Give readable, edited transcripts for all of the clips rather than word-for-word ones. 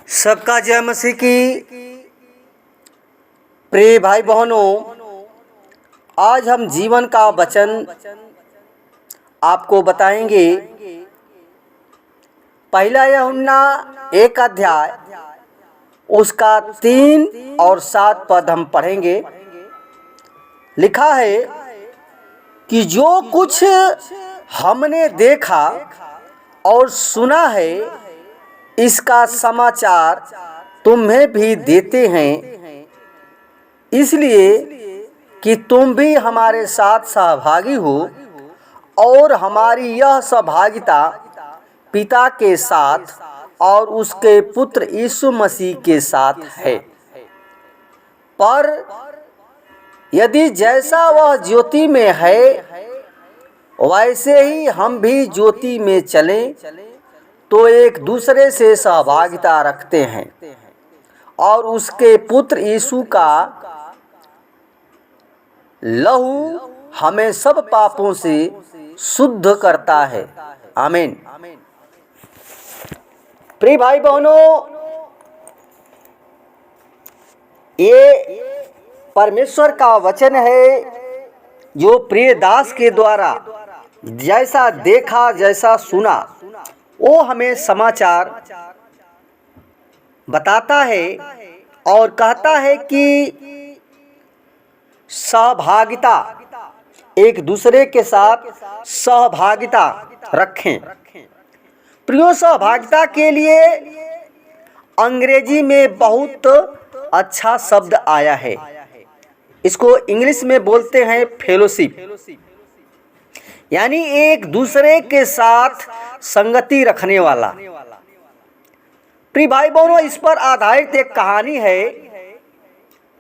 सबका जय मसीह की। प्रिय भाई बहनों, आज हम जीवन का वचन आपको बताएंगे। पहला यूहन्ना 1 अध्याय उसका 3 और 7 पद हम पढ़ेंगे। लिखा है कि जो कुछ हमने देखा और सुना है इसका समाचार तुम्हें भी देते हैं, इसलिए कि तुम भी हमारे साथ सहभागी हो और हमारी यह सहभागिता पिता के साथ और उसके पुत्र यीशु मसीह के साथ है। पर यदि जैसा वह ज्योति में है वैसे ही हम भी ज्योति में चलें तो एक दूसरे से सहभागिता रखते हैं और उसके पुत्र यीशु का लहू हमें सब पापों से शुद्ध करता है। आमीन। प्रिय भाई बहनों, ये परमेश्वर का वचन है जो प्रिय दास के द्वारा जैसा देखा जैसा सुना वो हमें समाचार बताता है और कहता है कि सहभागिता, एक दूसरे के साथ सहभागिता रखें। प्रियो, सहभागिता के लिए अंग्रेजी में बहुत अच्छा शब्द आया है। इसको इंग्लिश में बोलते हैं फेलोशिप, यानी एक दूसरे के साथ संगति रखने वाला। प्रिय भाई बहनों, इस पर आधारित एक कहानी है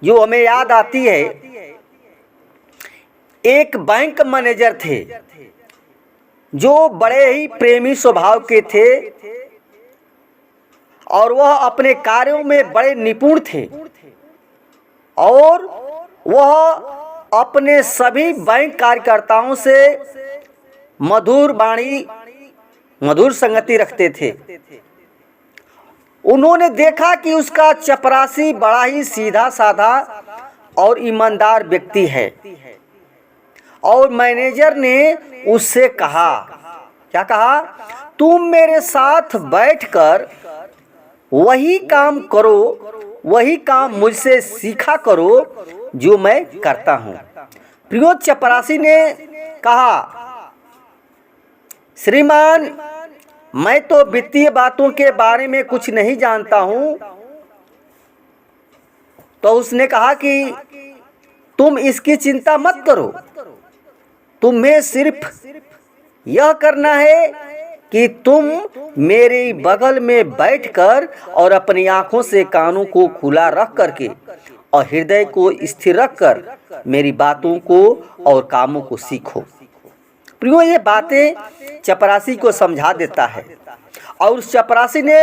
जो हमें याद आती है। एक बैंक मैनेजर थे जो बड़े ही प्रेमी स्वभाव के थे और वह अपने कार्यों में बड़े निपुण थे और वह अपने सभी बैंक कार्यकर्ताओं से मधुर वाणी, मधुर संगति रखते थे। उन्होंने देखा कि उसका चपरासी बड़ा ही सीधा साधा और ईमानदार व्यक्ति है और मैनेजर ने उससे कहा, क्या कहा? तुम मेरे साथ बैठकर वही काम करो, वही काम मुझसे सीखा करो जो मैं करता हूँ। प्रियो, चपरासी ने कहा, श्रीमान, मैं तो वित्तीय बातों के बारे में कुछ नहीं जानता हूँ। तो उसने कहा कि तुम इसकी चिंता मत करो, तुम्हें सिर्फ यह करना है कि तुम मेरे बगल में बैठकर और अपनी आंखों से कानों को खुला रख करके और हृदय को स्थिर रखकर मेरी बातों को और कामों को सीखो। प्रियो, ये बातें चपरासी को समझा देता है और उस चपरासी ने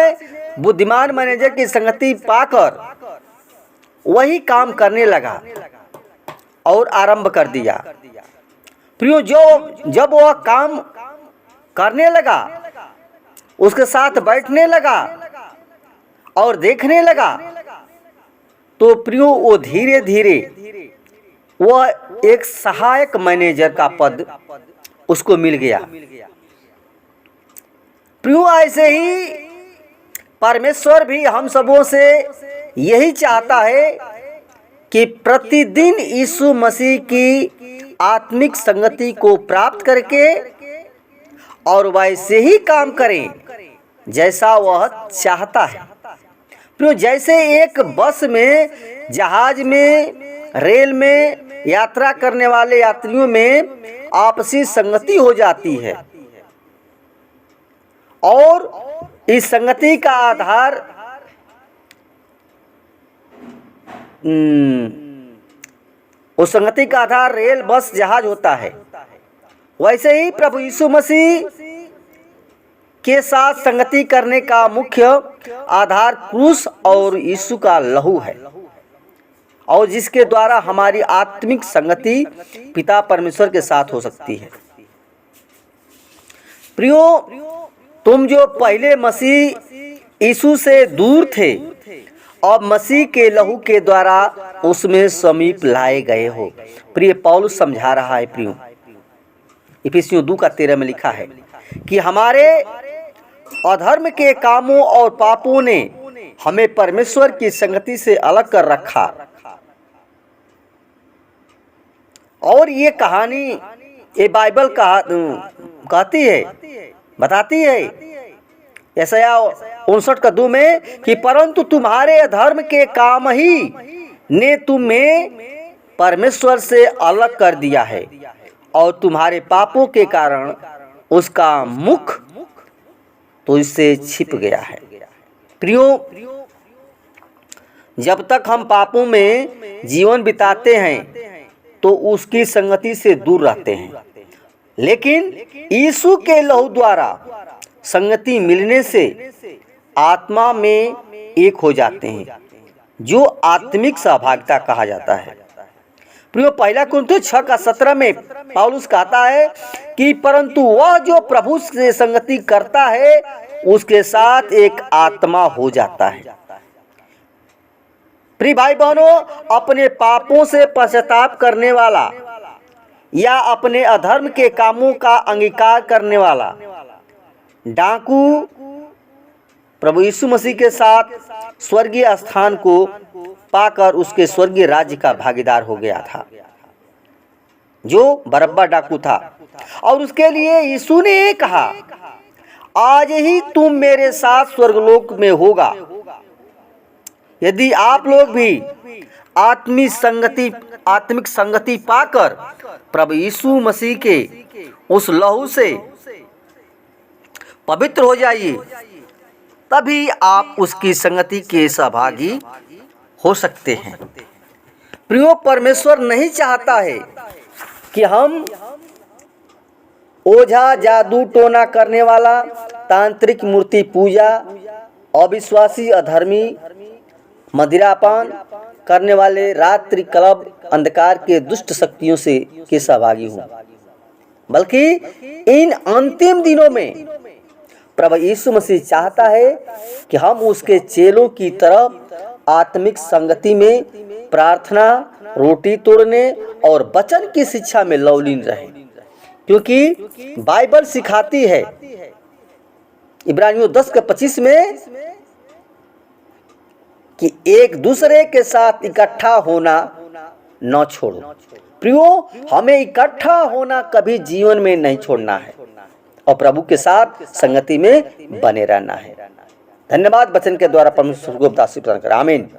बुद्धिमान मैनेजर की संगति पाकर वही काम करने लगा और आरंभ कर दिया। प्रियो, जब वह काम करने लगा, उसके साथ बैठने लगा और देखने लगा, तो प्रियो वो धीरे धीरे वह एक सहायक मैनेजर का पद उसको मिल गया। प्रियो, ऐसे ही परमेश्वर भी हम सबों से यही चाहता है कि प्रतिदिन यीशु मसीह की आत्मिक संगति को प्राप्त करके और वैसे ही काम करें जैसा वह चाहता है। प्रियो, जैसे एक बस में, जहाज में, रेल में यात्रा करने वाले यात्रियों में आपसी संगति हो जाती है और इस संगति का आधार उस संगति का आधार रेल, बस, जहाज होता है, वैसे ही प्रभु यीशु मसीह के साथ संगति करने का मुख्य आधार क्रूस और यीशु का लहू है और जिसके द्वारा हमारी आत्मिक संगति पिता परमेश्वर के साथ हो सकती है। प्रियो, तुम जो पहले मसीह यीशु से दूर थे और मसीह के लहू के द्वारा उसमें समीप लाए गए हो। प्रिय पौलुस समझा रहा है प्रियो, इफिसियों 2:13 में लिखा है कि हमारे अधर्म के कामों और पापों ने हमें परमेश्वर की संगति से अलग कर रखा। और ये कहानी, ये बाइबल कहती है, बताती है यशायाह 59:2 में कि परंतु तुम्हारे अधर्म के काम ही ने तुम्हें परमेश्वर से अलग कर दिया है और तुम्हारे पापों के कारण उसका मुख तो इससे छिप गया है। प्रियो, जब तक हम पापों में जीवन बिताते हैं तो उसकी संगति से दूर रहते हैं, लेकिन यीशु के लहू द्वारा संगति मिलने से आत्मा में एक हो जाते हैं, जो आत्मिक सहभागिता कहा जाता है। प्रियो, 1 कुरिन्थियों 6:17 में पौलुस कहता है कि परंतु वह जो प्रभु से संगति करता है उसके साथ एक आत्मा हो जाता है। प्रिय भाई बहनों, अपने पापों से पश्चाताप करने वाला या अपने अधर्म के कामों का अंगीकार करने वाला डाकू प्रभु यीशु मसीह के साथ स्वर्गीय स्थान को पाकर उसके स्वर्गीय राज्य का भागीदार हो गया था, जो बरअब्बा डाकू था। और उसके लिए यीशु ने कहा, आज ही तुम मेरे साथ स्वर्गलोक में होगा। यदि आप लोग भी आत्मिक संगति पाकर प्रभु यीशु मसीह के उस लहू से पवित्र हो जाइए, तभी आप उसकी संगति के सहभागी हो सकते हैं। प्रियो, परमेश्वर नहीं चाहता है कि हम ओझा, जादू टोना करने वाला, तांत्रिक मूर्ति पूजा, अविश्वासी, अधर्मी, मदिरापान करने वाले, रात्रि क्लब, अंधकार के दुष्ट शक्तियों से के सहभागी हों, बल्कि इन अंतिम दिनों में प्रभु यीशु मसीह चाहता है कि हम उसके चेलों की तरफ आत्मिक संगति में, प्रार्थना, रोटी तोड़ने और वचन की शिक्षा में लवलीन रहें, क्योंकि बाइबल सिखाती है इब्रानियों 10:25 में कि एक दूसरे के साथ इकट्ठा होना न छोड़ो। प्रियो, हमें इकट्ठा होना कभी जीवन में नहीं छोड़ना है और प्रभु के साथ संगति में बने रहना है। धन्यवाद। वचन के द्वारा परमेश्वर को दासी प्रदान करें। आमीन।